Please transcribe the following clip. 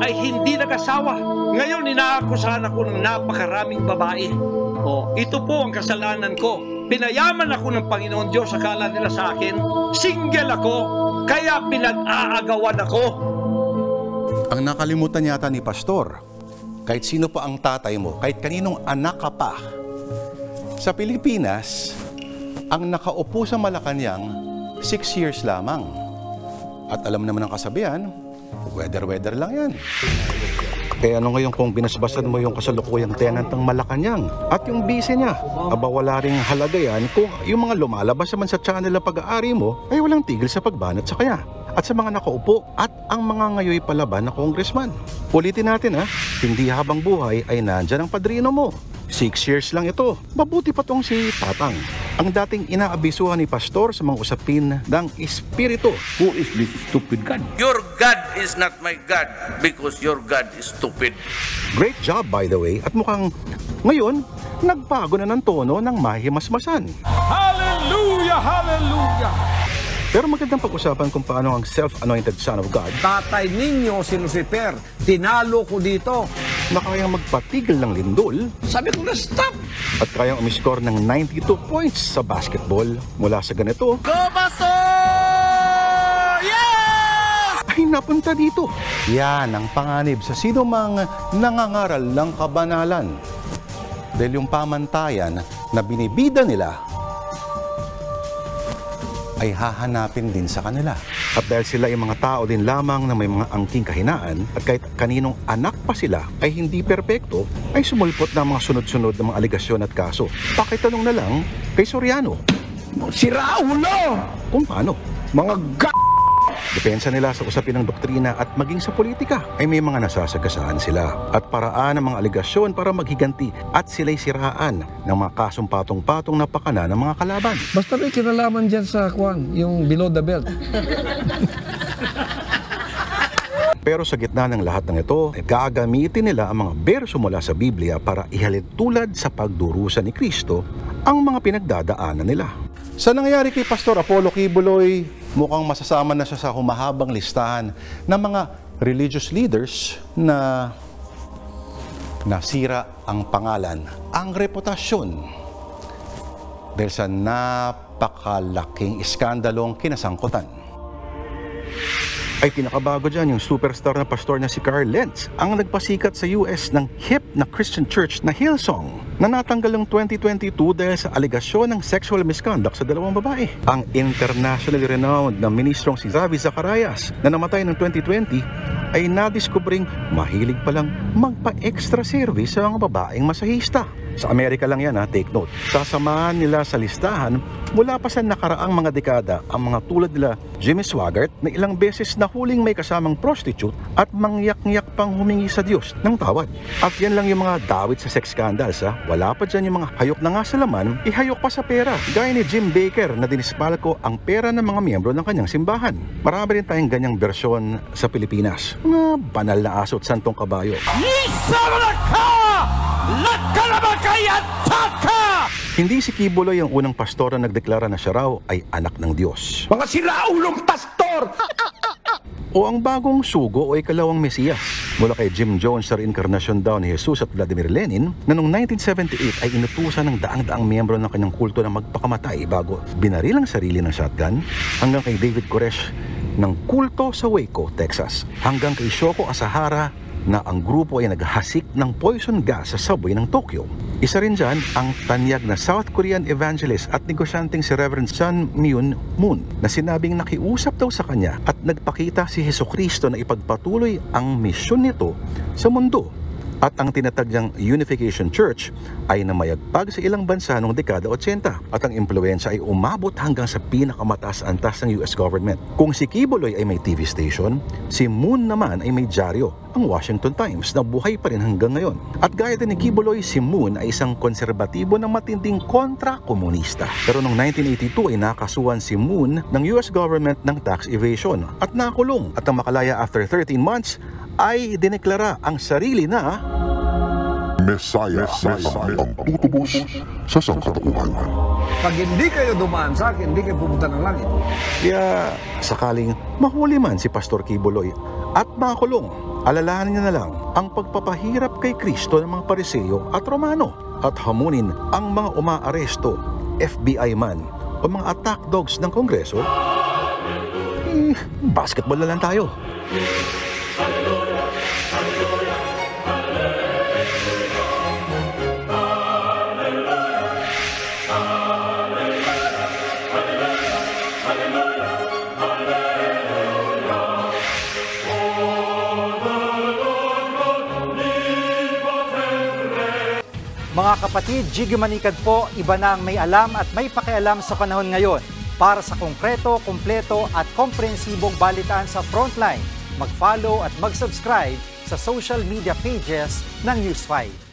ay hindi nag-asawa. Ngayon, inaakusahan ako ng napakaraming babae. Ito po ang kasalanan ko. Pinayaman ako ng Panginoon Diyos, akala nila sa akin, single ako, kaya pinag-aagawan ako. Ang nakalimutan yata ni Pastor, kahit sino pa ang tatay mo, kahit kaninong anak ka pa, sa Pilipinas, ang nakaupo sa Malacanang, 6 years lamang. At alam naman ang kasabihan, weather lang yan. Eh ano ngayon kung binasbasan mo yung kasalukuyang tenant ng Malacanang at yung busy niya? Aba wala ring halaga yan kung yung mga lumalabas naman sa channel na pag-aari mo ay walang tigil sa pagbanat sa kanya. At sa mga nakaupo at ang mga ngayoy palaban na congressman. Ulitin natin hindi habang buhay ay nandyan ang padrino mo. 6 years lang ito. Mabuti pa tong si Tatang, ang dating inaabisuhan ni Pastor sa mga usapin ng Espiritu. Who is this stupid God? Your God is not my God because your God is stupid. Great job by the way, at mukhang ngayon, nagbago na ng tono ng mahimasmasan. Hallelujah! Hallelujah! Pero magandang pag-usapan kung paano ang self-anointed Son of God Tatay ninyo si Lucifer, tinalo ko dito. na kayang magpatigil ng lindol Sabi ko na stop. at kayang umiscore ng 92 points sa basketball mula sa ganito Go Pastor! Yes! ay napunta dito. Yan ang panganib sa sino mang nangangaral ng kabanalan. Dahil yung pamantayan na binibida nila ay hahanapin din sa kanila. At dahil sila ay mga tao din lamang na may mga angking kahinaan at kahit kaninong anak pa sila ay hindi perpekto, ay sumulpot ng mga sunod-sunod na mga aligasyon at kaso. Pakitanong na lang kay Soriano Si Raulo! kung paano. Mga Depensa nila sa usapin ng doktrina at maging sa politika ay may mga nasasagasaan sila at paraan ng mga aligasyon para maghiganti at sila'y siraan ng mga kasong patong-patong na pakana ng mga kalaban. Basta may kinalaman dyan sa kwan, yung below the belt. Pero sa gitna ng lahat ng ito, gagamitin nila ang mga berso mula sa Biblia para ihalin tulad sa pagdurusa ni Kristo ang mga pinagdadaanan nila. Sa nangyari kay Pastor Apollo Quiboloy, mukhang masasama na siya sa humahabang listahan ng mga religious leaders na nasira ang pangalan, ang reputasyon dahil sa napakalaking iskandalong kinasangkutan. Ay pinakabago dyan yung superstar na pastor na si Carl Lentz, ang nagpasikat sa US ng hip na Christian church na Hillsong na natanggal ng 2022 dahil sa aligasyon ng sexual misconduct sa dalawang babae. Ang internationally renowned na ministrong si Ravi Zacharias na namatay ng 2020 ay nadiskubring mahilig palang magpa-extra service sa mga babaeng masahista. Sa Amerika lang yan take note. Sasamahan nila sa listahan mula pa sa nakaraang mga dekada ang mga tulad nila Jimmy Swaggart na ilang beses nahuling may kasamang prostitute at mangyak-ngyak pang humingi sa Diyos ng tawad. At yan lang yung mga dawit sa sex scandals Wala pa dyan yung mga hayok na nga sa laman, ihayok pa sa pera. Gaya ni Jim Baker na dinispalko ang pera ng mga miyembro ng kanyang simbahan. Marami rin tayong ganyang bersyon sa Pilipinas. Mga banal na aso at santong kabayo. Hindi si Quiboloy ang unang pastor na nagdeklara na siya raw ay anak ng Diyos. Mga si Raulong pastor! O ang bagong sugo o ikalawang Mesiyas. Mula kay Jim Jones sa reinkarnasyon daw ni Jesus at Vladimir Lenin na noong 1978 ay inutusan ng daang-daang miyembro ng kanyang kulto na magpakamatay bago binaril ang sarili ng shotgun, hanggang kay David Koresh ng kulto sa Waco, Texas, hanggang kay Shoko Asahara na ang grupo ay naghasik ng poison gas sa subway ng Tokyo. Isa rin dyan ang tanyag na South Korean evangelist at negosyanteng si Reverend Sun Myung Moon na sinabing nakiusap daw sa kanya at nagpakita si Hesukristo na ipagpatuloy ang misyon nito sa mundo. At ang tinatag niyang Unification Church ay namayagpag sa ilang bansa noong dekada 80 at ang impluwensya ay umabot hanggang sa pinakamataas-antas ng US government. Kung si Quiboloy ay may TV station, si Moon naman ay may dyaryo, ang Washington Times, na buhay pa rin hanggang ngayon. At gaya din ni Quiboloy, si Moon ay isang konserbatibo ng matinding kontra-komunista. Pero noong 1982 ay nakasuhan si Moon ng US government ng tax evasion at nakulong. At ang makalaya after 13 months ay dineklara ang sarili na Mesaya ang tutubos sa sangkatauhan. Pag hindi kayo dumaan sa akin, hindi kayo pumunta ng langit. kaya sakaling mahuli man si Pastor Quiboloy at makulong, Alalahanin niya na lang ang pagpapahirap kay Kristo ng mga Pariseo at Romano at hamunin ang mga umaaresto, FBI man o mga attack dogs ng Kongreso. Basketball na lang tayo. Mga kapatid, Jiggy Manikad po, iba na ang may alam at may pakialam sa panahon ngayon. Para sa konkreto, kumpleto at komprehensibong balitaan sa Frontline, mag-follow at mag-subscribe sa social media pages ng News 5.